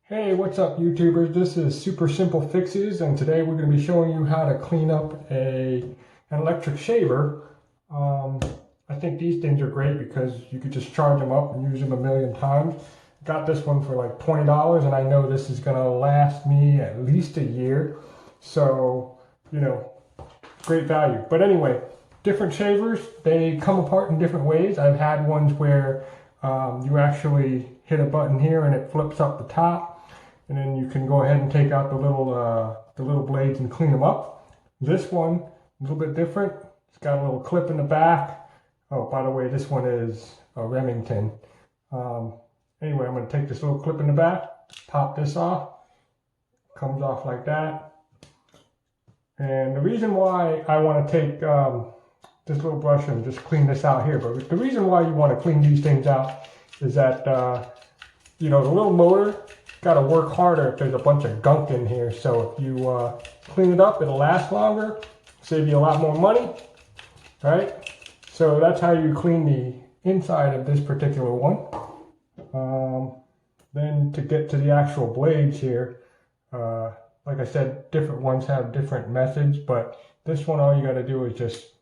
Hey, what's up YouTubers? This is Super Simple Fixes, and today we're going to be showing you how to clean up an electric shaver. I think these things are great because you could just charge them up and use them a million times. Got this one for like $20, and I know this is going to last me at least a year. So, great value. But anyway, different shavers, they come apart in different ways. I've had ones where you actually hit a button here and it flips up the top. And then you can go ahead and take out the little blades and clean them up. This one, a little bit different. It's got a little clip in the back. Oh, by the way, this one is a Remington. Anyway, I'm going to take this little clip in the back, pop this off. Comes off like that. And the reason why I want to take this little brush and just clean this out here, but the reason why you want to clean these things out is that, the little motor got to work harder if there's a bunch of gunk in here. So if you clean it up, it'll last longer, save you a lot more money, right? So that's how you clean the inside of this particular one. Then to get to the actual blades here, like I said, different ones have different methods, but this one, all you got to do is just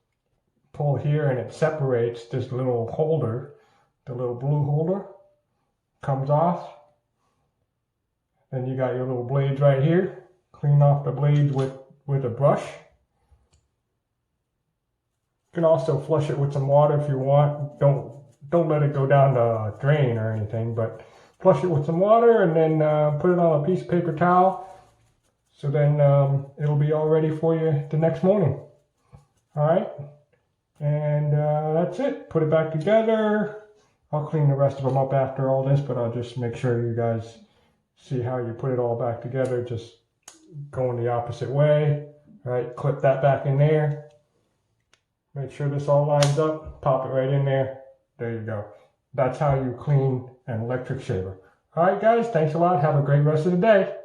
pull here and it separates this little holder, the little blue holder comes off. Then you got your little blades right here. Clean off the blades with a brush. You can also flush it with some water if you want. Don't let it go down the drain or anything, but flush it with some water and then put it on a piece of paper towel. So then it'll be all ready for you the next morning. All right, and that's it. Put it back together. I'll clean the rest of them up after all this, but I'll just make sure you guys see how you put it all back together. Just going the opposite way. All right, clip that back in there. Make sure this all lines up. Pop it right in there. There you go. That's how you clean an electric shaver. All right, guys, thanks a lot. Have a great rest of the day.